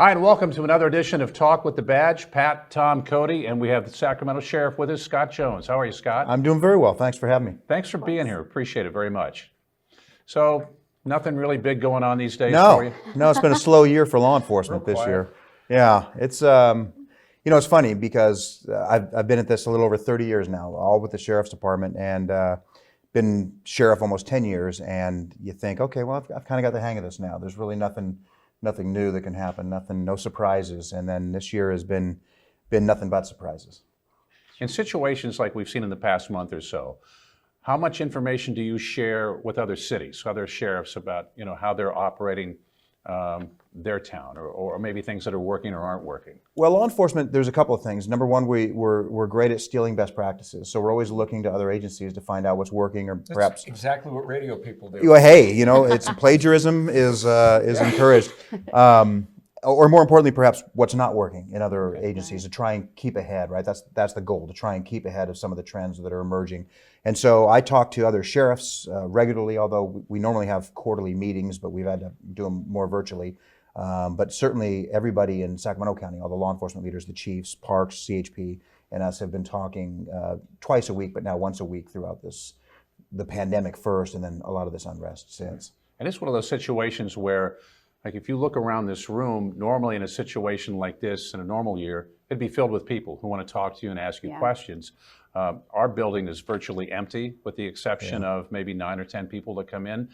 Hi, and welcome to another edition of Talk with the Badge. Pat, Tom, Cody, and we have the Sacramento Sheriff with us, Scott Jones. How are you, Scott? I'm doing very well. Thanks for having me. Thanks for being here. Appreciate it very much. So, nothing really big going on these days for you? No, it's been a slow year for law enforcement this year. Yeah, it's it's funny because I've been at this a little over 30 years now, all with the Sheriff's Department, and been sheriff almost 10 years. And you think, okay, well, I've kind of got the hang of this now. There's really nothing new that can happen, no surprises. And then this year has been nothing but surprises. In situations like we've seen in the past month or so, how much information do you share with other cities, other sheriffs about how they're operating their town, or maybe things that are working or aren't working? Well, law enforcement, there's a couple of things. Number one, we're great at stealing best practices, so we're always looking to other agencies to find out what's working, or perhaps that's exactly what radio people do. Hey, it's plagiarism is encouraged, or more importantly, perhaps what's not working in other agencies to try and keep ahead. Right, that's the goal, to try and keep ahead of some of the trends that are emerging. And so I talk to other sheriffs regularly, although we normally have quarterly meetings, but we've had to do them more virtually. But certainly everybody in Sacramento County, all the law enforcement leaders, the chiefs, parks, CHP, and us have been talking twice a week, but now once a week throughout the pandemic first, and then a lot of this unrest since. And it's one of those situations where, like, if you look around this room, normally in a situation like this in a normal year, it'd be filled with people who want to talk to you and ask you questions. Our building is virtually empty, with the exception of maybe 9 or 10 people that come in.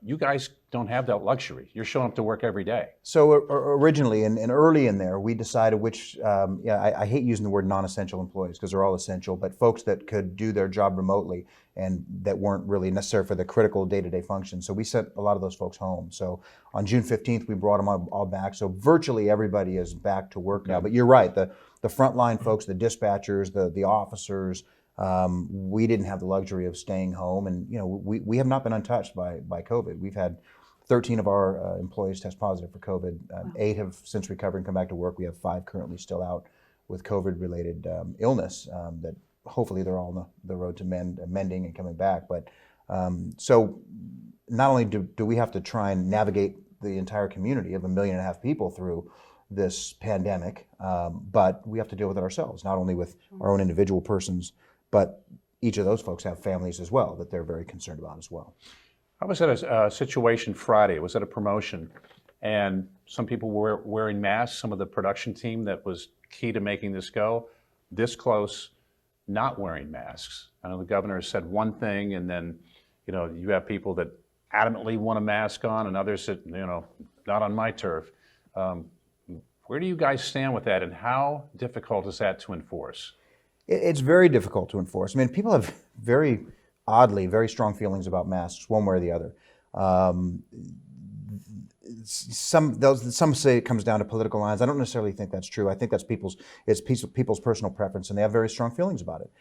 You guys don't have that luxury. You're showing up to work every day. So originally, and early in there, we decided which, I hate using the word non-essential employees because they're all essential, but folks that could do their job remotely and that weren't really necessary for the critical day-to-day functions. So we sent a lot of those folks home. So on June 15th, we brought them all back. So virtually everybody is back to work now. But you're right, the frontline folks, the dispatchers, the officers, we didn't have the luxury of staying home. And we have not been untouched by COVID. We've had 13 of our employees test positive for COVID. 8 have since recovered and come back to work. We have 5 currently still out with COVID-related illness that hopefully they're all on the road to mending and coming back. But so not only do we have to try and navigate the entire community of 1.5 million people through this pandemic, but we have to deal with it ourselves, not only with our own individual persons, but each of those folks have families as well that they're very concerned about as well. I was at a situation Friday. It was at a promotion, and some people were wearing masks. Some of the production team that was key to making this go this close, not wearing masks. I know the governor said one thing, and then you have people that adamantly want a mask on, and others that not on my turf. Where do you guys stand with that, and how difficult is that to enforce? It's very difficult to enforce. I mean, people have very strong feelings about masks, one way or the other. Some say it comes down to political lines. I don't necessarily think that's true. I think that's people's personal preference, and they have very strong feelings about it.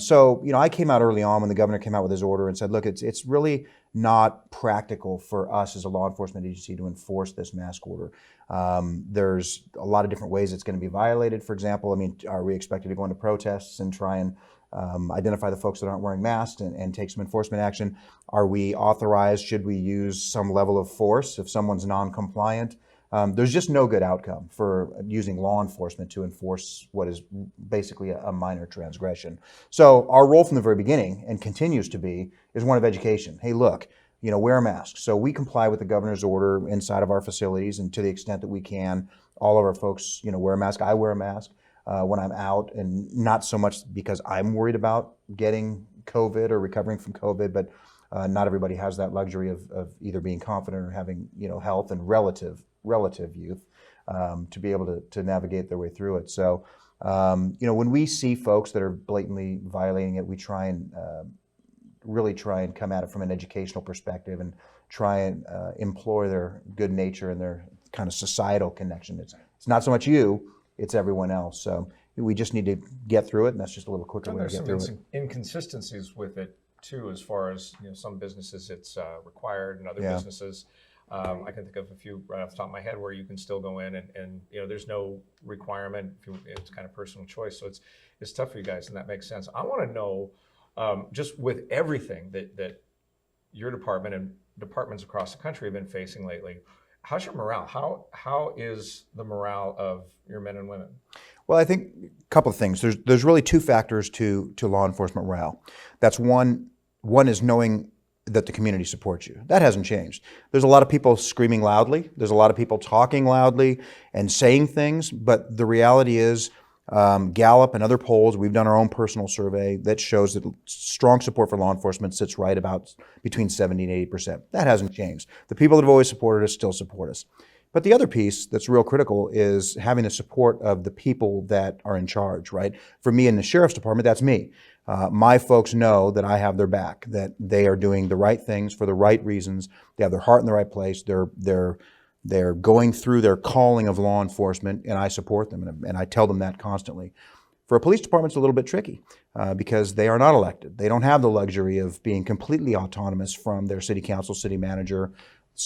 So I came out early on when the governor came out with his order and said, look, it's really not practical for us as a law enforcement agency to enforce this mask order. There's a lot of different ways it's going to be violated. For example, are we expected to go into protests and try and identify the folks that aren't wearing masks and take some enforcement action? Are we authorized? Should we use some level of force if someone's non-compliant? There's just no good outcome for using law enforcement to enforce what is basically a minor transgression. So our role from the very beginning, and continues to be, is one of education. Hey, look, wear a mask. So we comply with the governor's order inside of our facilities, and to the extent that we can, all of our folks, wear a mask. I wear a mask when I'm out, and not so much because I'm worried about getting COVID or recovering from COVID, but not everybody has that luxury of either being confident or having health and relative youth to be able to navigate their way through it. So when we see folks that are blatantly violating it, we try and really try and come at it from an educational perspective and try and implore their good nature and their kind of societal connection. It's not so much you, it's everyone else. So we just need to get through it, and that's just a little quicker way to get through it. There's some inconsistencies with it too, as far as some businesses it's required, and other businesses I can think of a few right off the top of my head where you can still go in and there's no requirement. It's kind of personal choice, so it's tough for you guys, and that makes sense. I want to know, just with everything that your department and departments across the country have been facing lately, how's your morale? How is the morale of your men and women? Well, I think a couple of things. There's really two factors to law enforcement morale. That's one is knowing that the community supports you. That hasn't changed. There's a lot of people screaming loudly. There's a lot of people talking loudly and saying things, but the reality is Gallup and other polls, we've done our own personal survey that shows that strong support for law enforcement sits right about between 70 and 80%. That hasn't changed. The people that have always supported us still support us. But the other piece that's real critical is having the support of the people that are in charge, right? For me in the sheriff's department, that's me. My folks know that I have their back, that they are doing the right things for the right reasons. They have their heart in the right place. They're going through their calling of law enforcement, and I support them, and I tell them that constantly. For a police department, it's a little bit tricky because they are not elected. They don't have the luxury of being completely autonomous from their city council, city manager,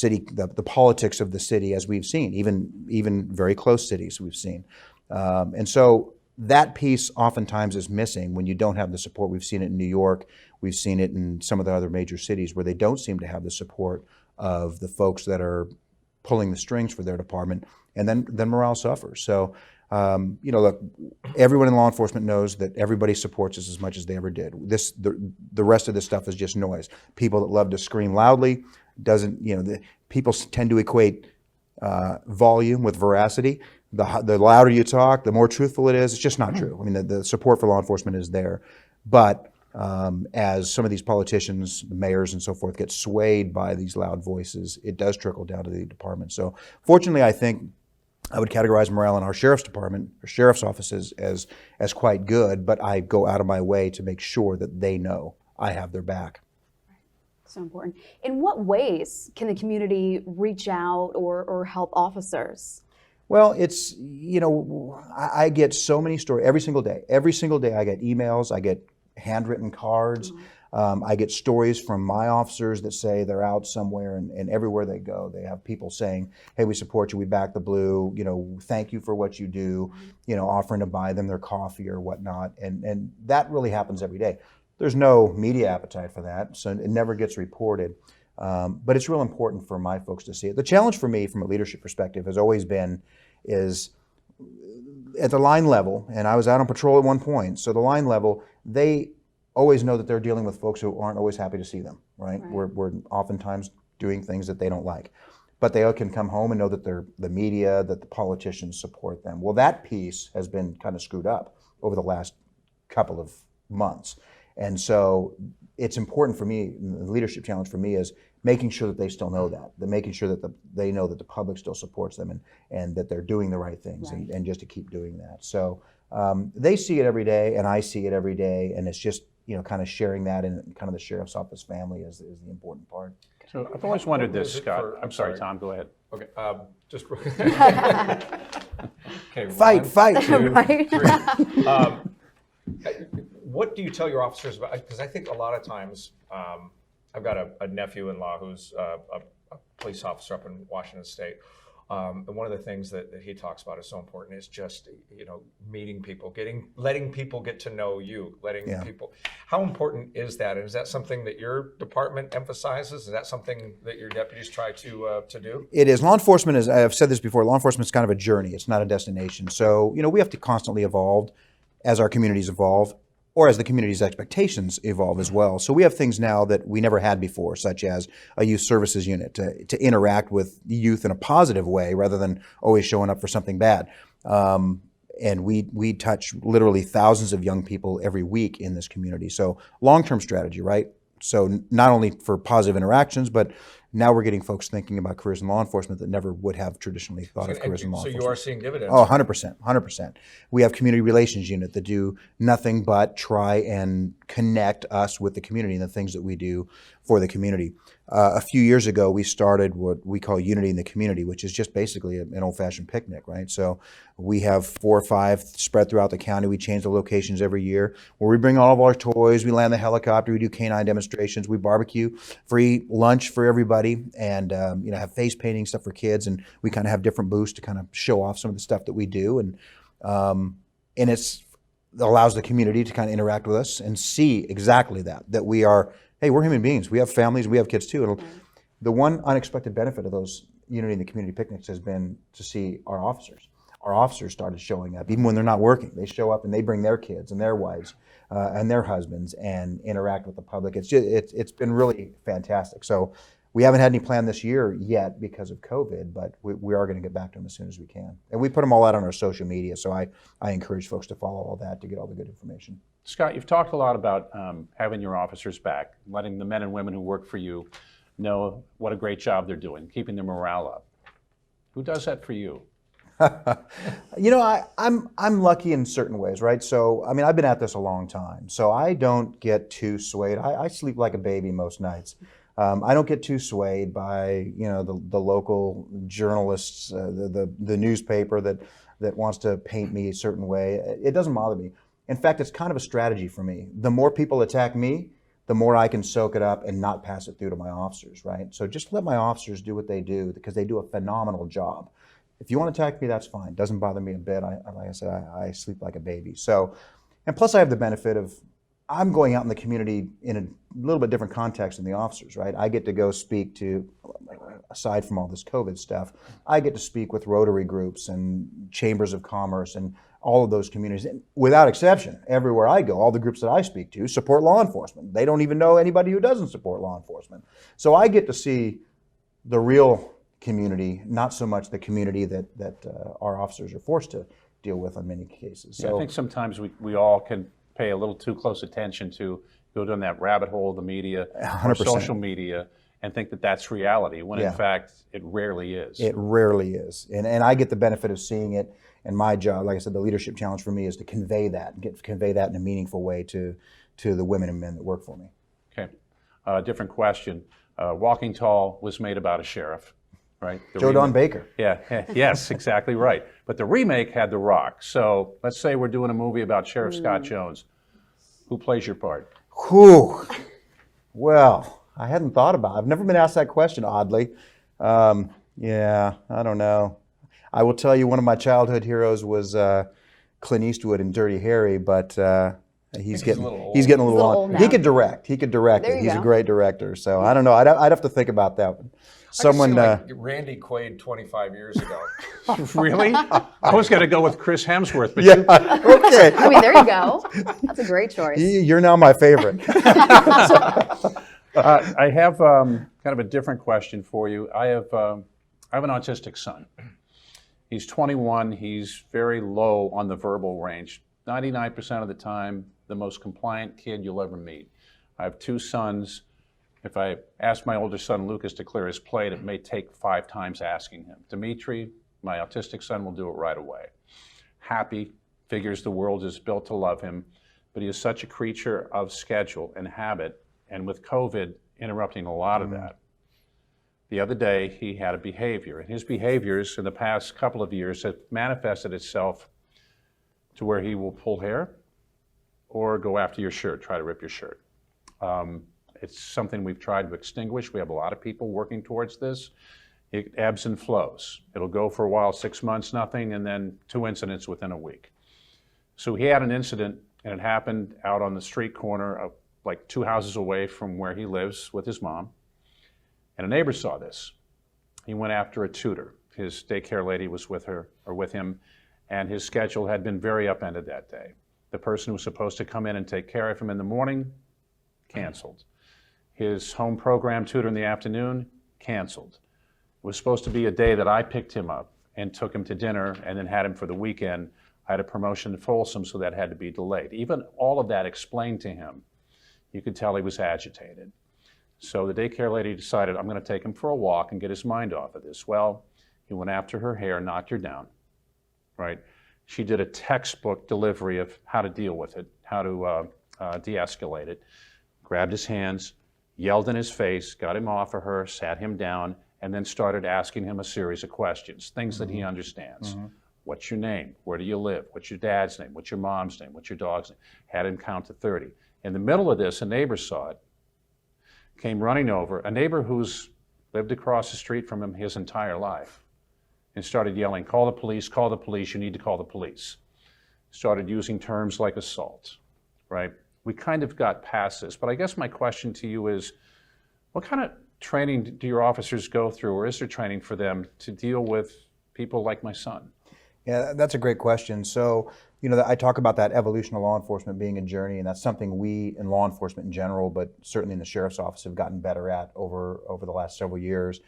the politics of the city, as we've seen, even very close cities we've seen. And so that piece oftentimes is missing when you don't have the support. We've seen it in New York. We've seen it in some of the other major cities where they don't seem to have the support of the folks that are pulling the strings for their department, and then morale suffers. So, look, everyone in law enforcement knows that everybody supports us as much as they ever did. The rest of this stuff is just noise. People that love to scream loudly people tend to equate volume with veracity. The louder you talk, the more truthful it is. It's just not true. I mean, the support for law enforcement is there, but as some of these politicians, the mayors and so forth, get swayed by these loud voices, it does trickle down to the department. So fortunately, I think I would categorize morale in our sheriff's department, or sheriff's offices, as quite good, but I go out of my way to make sure that they know I have their back. So important. In what ways can the community reach out or help officers? Well, it's, I get so many stories every single day. Every single day I get emails, I get handwritten cards. I get stories from my officers that say they're out somewhere, and everywhere they go, they have people saying, hey, we support you, we back the blue, thank you for what you do, offering to buy them their coffee or whatnot. And that really happens every day. There's no media appetite for that, so it never gets reported. But it's real important for my folks to see it. The challenge for me from a leadership perspective has always been is at the line level, and I was out on patrol at one point, so the line level, they always know that they're dealing with folks who aren't always happy to see them, right? We're oftentimes doing things that they don't like. But they can come home and know that the media, that the politicians support them. Well, that piece has been kind of screwed up over the last couple of months. And so it's important for me, the leadership challenge for me is making sure that they still know that making sure that they know that the public still supports them and that they're doing the right things and just to keep doing that. So they see it every day and I see it every day, and it's just, kind of sharing that in kind of the sheriff's office family is the important part. So I've always wondered this, Scott. I'm sorry, Tom, go ahead. Okay, just okay. Fight. 2, 3. What do you tell your officers about? Because I think a lot of times, I've got a nephew-in-law who's a police officer up in Washington State. And one of the things that he talks about is so important is just, meeting people, letting people get to know you, people. How important is that? And is that something that your department emphasizes? Is that something that your deputies try to do? It is. Law enforcement is, I've said this before, law enforcement is kind of a journey. It's not a destination. So, we have to constantly evolve as our communities evolve, or as the community's expectations evolve as well. So we have things now that we never had before, such as a youth services unit to interact with youth in a positive way rather than always showing up for something bad. And we touch literally thousands of young people every week in this community. So long-term strategy, right? So not only for positive interactions, but now we're getting folks thinking about careers in law enforcement that never would have traditionally thought of careers in law enforcement. So you are seeing dividends? Oh, 100%. We have community relations unit that do nothing but try and connect us with the community and the things that we do for the community. A few years ago, we started what we call Unity in the Community, which is just basically an old-fashioned picnic, right? So we have 4 or 5 spread throughout the county. We change the locations every year where we bring all of our toys, we land the helicopter, we do canine demonstrations, we barbecue, free lunch for everybody, and have face painting stuff for kids, and we kind of have different booths to kind of show off some of the stuff that we do, and it allows the community to kind of interact with us and see exactly that we are, hey, we're human beings. We have families, we have kids too. The one unexpected benefit of those unity in the community picnics has been to see our officers. Our officers started showing up, even when they're not working. They show up and they bring their kids and their wives and their husbands and interact with the public. It's been really fantastic. So we haven't had any plan this year yet because of COVID, but we are going to get back to them as soon as we can. And we put them all out on our social media, so I encourage folks to follow all that to get all the good information. Scott, you've talked a lot about having your officers back, letting the men and women who work for you know what a great job they're doing, keeping their morale up. Who does that for you? You know, I'm lucky in certain ways, right? So, I mean, I've been at this a long time, so I don't get too swayed. I sleep like a baby most nights. I don't get too swayed by, you know, the local journalists, the newspaper that wants to paint me a certain way. It doesn't bother me. In fact, it's kind of a strategy for me. The more people attack me, the more I can soak it up and not pass it through to my officers, right? So just let my officers do what they do because they do a phenomenal job. If you want to attack me, that's fine. It doesn't bother me a bit. Like I said, I sleep like a baby. So, and plus I have the benefit of I'm going out in the community in a little bit different context than the officers, right? I get to go speak to, aside from all this COVID stuff, I get to speak with Rotary groups and chambers of commerce and all of those communities. And without exception, everywhere I go, all the groups that I speak to support law enforcement. They don't even know anybody who doesn't support law enforcement. So I get to see the real community, not so much the community that our officers are forced to deal with in many cases. Yeah, So I think sometimes we all can pay a little too close attention to go down that rabbit hole of the media or 100%. social media and think that that's reality, when in fact it rarely is. It rarely is. And I get the benefit of seeing it, and my job, like I said, the leadership challenge for me is to convey that, convey that in a meaningful way to the women and men that work for me. Okay, different question. Walking Tall was made about a sheriff, right? Joe Don Baker. Yeah, yes, exactly right. But the remake had The Rock. So let's say we're doing a movie about Sheriff Scott Jones. Who plays your part? Whew. Well, I hadn't thought about it. I've never been asked that question, oddly. Yeah, I don't know. I will tell you one of my childhood heroes was Clint Eastwood in Dirty Harry, but he's getting a little old on. now. He could direct There it. you He's go. a great director. So I don't know. I'd have to think about that one. Someone. I could see, like, Randy Quaid 25 years ago. Really? I was going to go with Chris Hemsworth, but Yeah. Okay. I mean, there you go. That's a great choice. You're now my favorite. I have kind of a different question for you. I have an autistic son. He's 21. He's very low on the verbal range. 99% of the time, the most compliant kid you'll ever meet. I have two sons. If I ask my older son, Lucas, to clear his plate, it may take 5 times asking him. Dimitri, my autistic son, will do it right away. Happy, figures the world is built to love him, but he is such a creature of schedule and habit, and with COVID interrupting a lot of that. The other day, he had a behavior, and his behaviors in the past couple of years have manifested itself to where he will pull hair or go after your shirt, try to rip your shirt. It's something we've tried to extinguish. We have a lot of people working towards this. It ebbs and flows. It'll go for a while, 6 months, nothing, and then 2 incidents within a week. So he had an incident, and it happened out on the street corner of like 2 houses away from where he lives with his mom. And a neighbor saw this. He went after a tutor. His daycare lady was with her or with him, and his schedule had been very upended that day. The person who was supposed to come in and take care of him in the morning, canceled. His home program tutor in the afternoon, canceled. It was supposed to be a day that I picked him up and took him to dinner and then had him for the weekend. I had a promotion in Folsom, so that had to be delayed. Even all of that explained to him. You could tell he was agitated. So the daycare lady decided, I'm going to take him for a walk and get his mind off of this. Well, he went after her hair, knocked her down, right? She did a textbook delivery of how to deal with it, how to de-escalate it, grabbed his hands, yelled in his face, got him off of her, sat him down, and then started asking him a series of questions, things that he understands. What's your name? Where do you live? What's your dad's name? What's your mom's name? What's your dog's name? Had him count to 30. In the middle of this, a neighbor saw it, came running over, a neighbor who's lived across the street from him his entire life, and started yelling, call the police, you need to call the police. Started using terms like assault, right? We kind of got past this, but I guess my question to you is, what kind of training do your officers go through, or is there training for them to deal with people like my son? Yeah, that's a great question. So, I talk about that evolution of law enforcement being a journey, and that's something we in law enforcement in general, but certainly in the sheriff's office, have gotten better at over the last several years.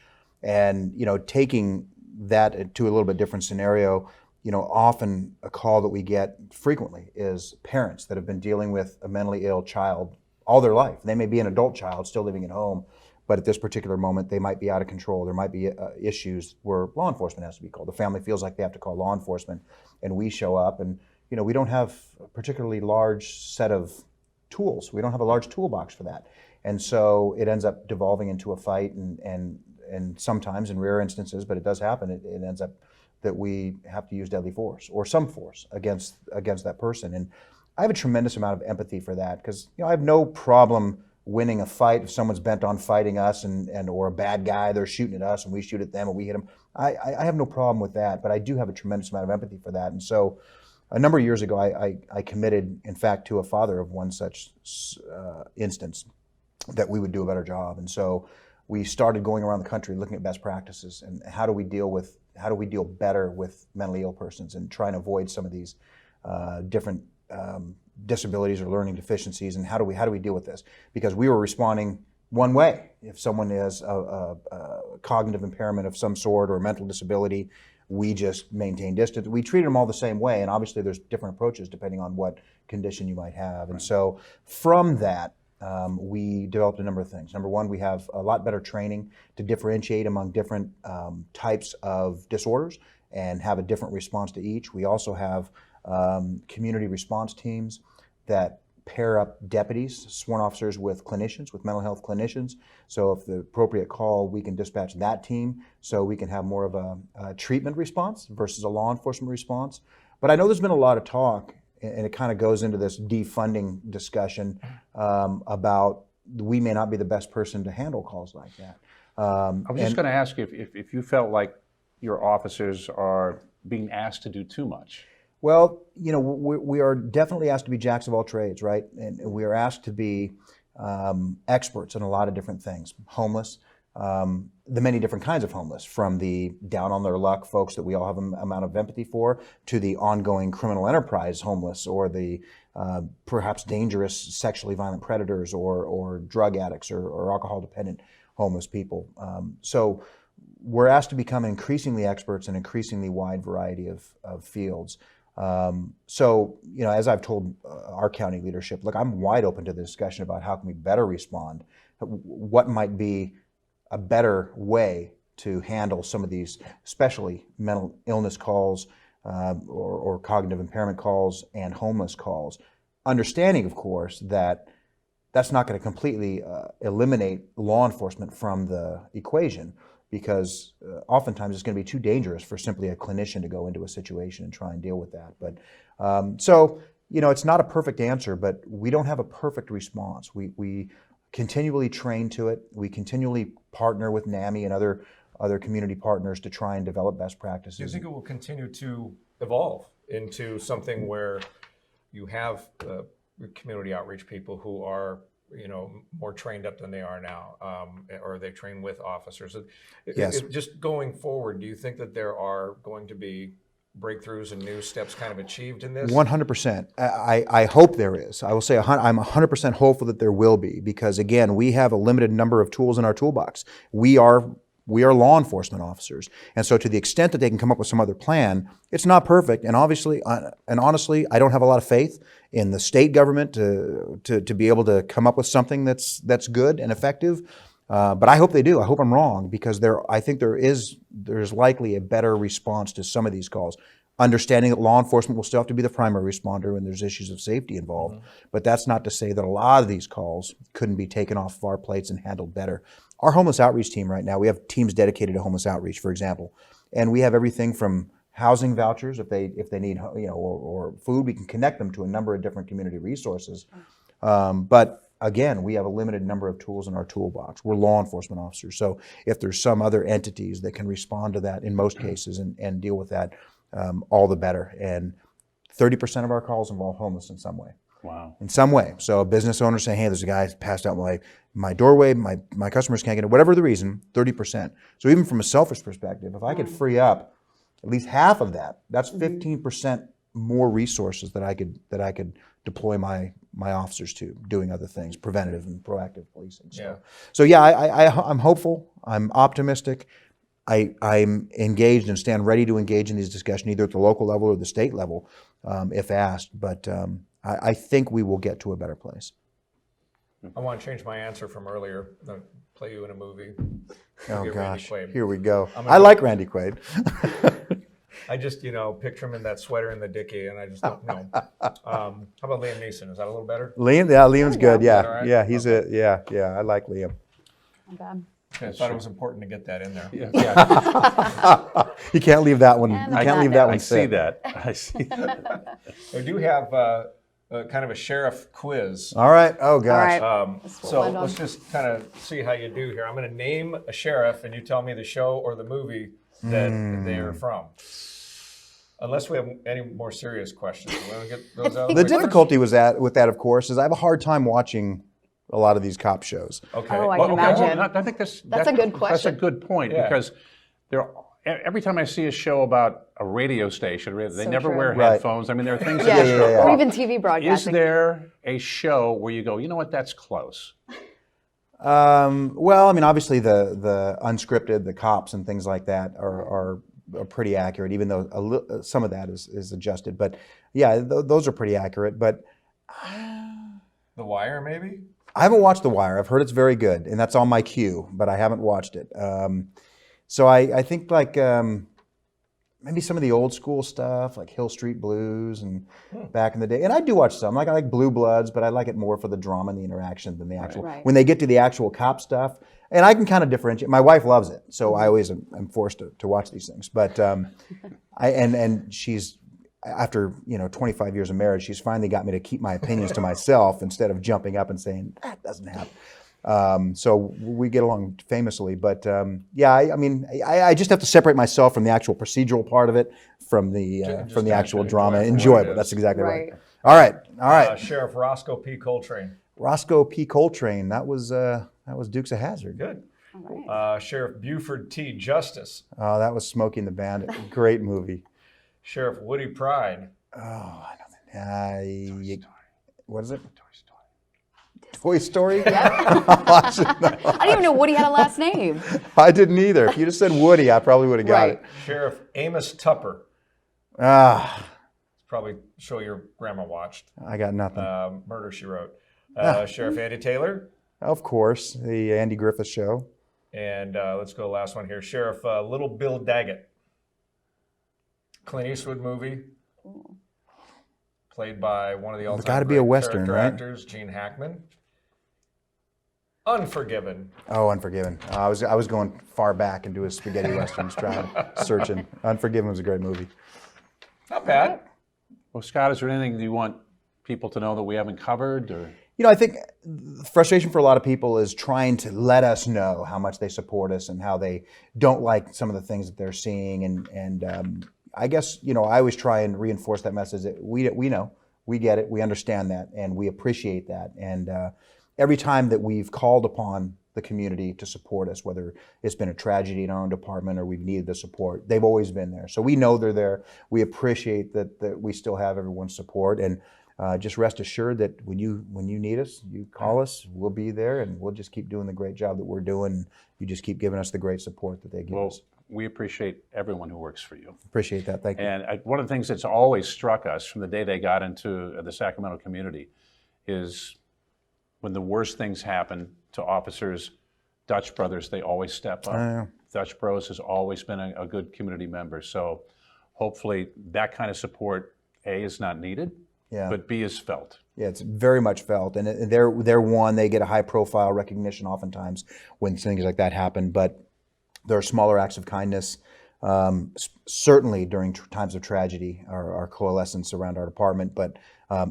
And, taking that to a little bit different scenario, often a call that we get frequently is parents that have been dealing with a mentally ill child all their life. They may be an adult child still living at home, but at this particular moment, they might be out of control. There might be issues where law enforcement has to be called. The family feels like they have to call law enforcement, and we show up, and we don't have a particularly large set of tools. We don't have a large toolbox for that, and so it ends up devolving into a fight, and sometimes, in rare instances, but it does happen, it ends up that we have to use deadly force or some force against that person. And I have a tremendous amount of empathy for that, because I have no problem winning a fight if someone's bent on fighting us and or a bad guy, they're shooting at us and we shoot at them and we hit them. I have no problem with that, but I do have a tremendous amount of empathy for that. And so a number of years ago, I committed, in fact, to a father of one such instance, that we would do a better job. And so we started going around the country looking at best practices and how do we deal better with mentally ill persons and trying to avoid some of these different disabilities or learning deficiencies, and how do we deal with this? Because we were responding one way. If someone has a cognitive impairment of some sort or a mental disability, we just maintain distance. We treat them all the same way, and obviously there's different approaches depending on what condition you might have. And so from that, we developed a number of things. Number one, we have a lot better training to differentiate among different types of disorders and have a different response to each. We also have community response teams that pair up deputies, sworn officers, with clinicians, with mental health clinicians. So if the appropriate call, we can dispatch that team so we can have more of a treatment response versus a law enforcement response. But I know there's been a lot of talk, and it kind of goes into this defunding discussion about we may not be the best person to handle calls like that. I was just going to ask you if you felt like your officers are being asked to do too much. Well, we are definitely asked to be jacks of all trades, right? And we are asked to be experts in a lot of different things. Homeless, the many different kinds of homeless, from the down on their luck folks that we all have an amount of empathy for, to the ongoing criminal enterprise homeless, or the perhaps dangerous sexually violent predators, or drug addicts, or alcohol dependent homeless people. So we're asked to become increasingly experts in an increasingly wide variety of fields. So, as I've told our county leadership, look, I'm wide open to the discussion about how can we better respond, what might be a better way to handle some of these, especially mental illness calls or cognitive impairment calls and homeless calls. Understanding, of course, that that's not going to completely eliminate law enforcement from the equation, because oftentimes it's going to be too dangerous for simply a clinician to go into a situation and try and deal with that. But so, it's not a perfect answer, but we don't have a perfect response. We continually train to it. We continually partner with NAMI and other community partners to try and develop best practices. Do you think it will continue to evolve into something where you have community outreach people who are more trained up than they are now, or they train with officers? Yes. Just going forward, do you think that there are going to be breakthroughs and new steps kind of achieved in this? 100%. I hope there is. I will say I'm 100% hopeful that there will be, because again, we have a limited number of tools in our toolbox. We are law enforcement officers, and so to the extent that they can come up with some other plan, it's not perfect. And obviously, and honestly, I don't have a lot of faith in the state government to be able to come up with something that's good and effective. But I hope they do. I hope I'm wrong, because I think there's likely a better response to some of these calls. Understanding that law enforcement will still have to be the primary responder and there's issues of safety involved. Mm-hmm. But that's not to say that a lot of these calls couldn't be taken off of our plates and handled better. Our homeless outreach team right now, we have teams dedicated to homeless outreach, for example, and we have everything from housing vouchers if they need or food. We can connect them to a number of different community resources. But again, we have a limited number of tools in our toolbox. We're law enforcement officers, so if there's some other entities that can respond to that in most cases and deal with that, all the better. And 30% of our calls involve homeless in some way. Wow. in some way. So a business owner saying, hey, there's a guy passed out my doorway, my customers can't get it, whatever the reason, 30%. So even from a selfish perspective, if I could free up at least half of that, that's 15% more resources that I could deploy my officers to doing other things, preventative and proactive policing. So yeah, I'm hopeful, I'm optimistic. I'm engaged and stand ready to engage in these discussions, either at the local level or the state level, if asked. But I think we will get to a better place. I want to change my answer from earlier. I'll play you in a movie. Oh Get Randy gosh, Quaid. here we go. I'm I gonna- like Randy Quaid. I just, picture him in that sweater and the dickie, and I just don't know. How about Liam Neeson? Is that a little better? Liam's good. Is that Yeah, all right? yeah, yeah. I like Liam. Not bad. Okay, I thought it was important to get that in there. Yeah, You can't leave that one. And You on can't that leave that note- one. I see sit. that. I see that. We do have kind of a sheriff quiz. All right. Oh gosh. All right. So Well done. let's just kind of see how you do here. I'm going to name a sheriff, and you tell me the show or the movie that they are from. Unless we have any more serious questions. We want to get those out of The way first? difficulty with that, of course, is I have a hard time watching a lot of these cop shows. Okay. Oh, I Well, can okay. imagine. I think That's a good That's a question. good point Yeah. because every time I see a show about a radio station, they So never true. wear Right. headphones. I mean, there are things Yeah. that just Yeah. Or are even TV Is broadcasting. there a show where you go, you know what, that's close? Well, I mean, obviously the unscripted, the cops and things like that are pretty accurate, even though some of that is adjusted. But yeah, those are pretty accurate. But The Wire, maybe? I haven't watched The Wire. I've heard it's very good, and that's on my queue, but I haven't watched it. So I think like maybe some of the old school stuff, like Hill Street Blues and back in the day. And I do watch some. Like I like Blue Bloods, but I like it more for the drama and the interaction than the actual. Right. When they get to the actual cop stuff, and I can kind of differentiate. My wife loves it, so I always am forced to watch these things. But and she's after 25 years of marriage, she's finally got me to keep my opinions to myself instead of jumping up and saying that doesn't happen. So we get along famously, but yeah, I mean, I just have to separate myself from the actual procedural part of it, from the actual enjoy drama. it for what Enjoyable. it is. That's exactly right. Right. All right. Sheriff Roscoe P. Coltrane. Roscoe P. Coltrane. That was Dukes of Hazzard. Good. All right. Sheriff Buford T. Justice. Oh, that was Smokey and the Bandit. Great movie. Sheriff Woody Pride. Oh, I know that. What is it? Toy Story? I didn't even know Woody had a last name. I didn't either. If you just said Woody, I probably would have got Right. it. Sheriff Amos Tupper. Ah, Probably show your grandma watched. I got nothing. Murder, She Wrote. Sheriff Andy Taylor. Of course, the Andy Griffith Show. And let's go last one here. Sheriff Little Bill Daggett. Clint Eastwood movie. Played by one of the all-time gotta be a great Western, character right? actors, Gene Hackman. Unforgiven. Oh, Unforgiven. I was going far back into his spaghetti westerns, trying searching. Unforgiven was a great movie. Not bad. Well, Scott, is there anything you want people to know that we haven't covered? Or I think frustration for a lot of people is trying to let us know how much they support us and how they don't like some of the things that they're seeing. And I guess, I always try and reinforce that message that we know, we get it, we understand that, and we appreciate that. And every time that we've called upon the community to support us, whether it's been a tragedy in our own department or we've needed the support, they've always been there. So we know they're there. We appreciate that we still have everyone's support. And just rest assured that when you need us, you call us, we'll be there, and we'll just keep doing the great job that we're doing. You just keep giving us the great support that they give us. we appreciate everyone who works for you. Appreciate that. Thank you. And one of the things that's always struck us from the day they got into the Sacramento community is when the worst things happen to officers, Dutch Brothers, they always step up. Yeah. Dutch Bros has always been a good community member. So hopefully that kind of support, A, is not needed, Yeah. but B, is felt. Yeah, it's very much felt, and they're one. They get a high-profile recognition oftentimes when things like that happen. But there are smaller acts of kindness. Certainly during times of tragedy, our coalescence around our department. But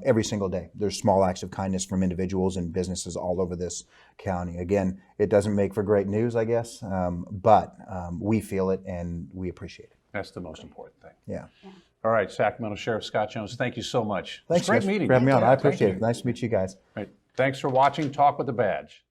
every single day, there's small acts of kindness from individuals and businesses all over this county. Again, it doesn't make for great news, I guess, but we feel it and we appreciate it. That's the most important thing. Yeah. All right, Sacramento Sheriff Scott Jones, thank you so much. Thanks, It's a great guys, meeting. for having me on. I Thank appreciate you. it. Nice to meet you guys. Right. Thanks for watching Talk with the Badge.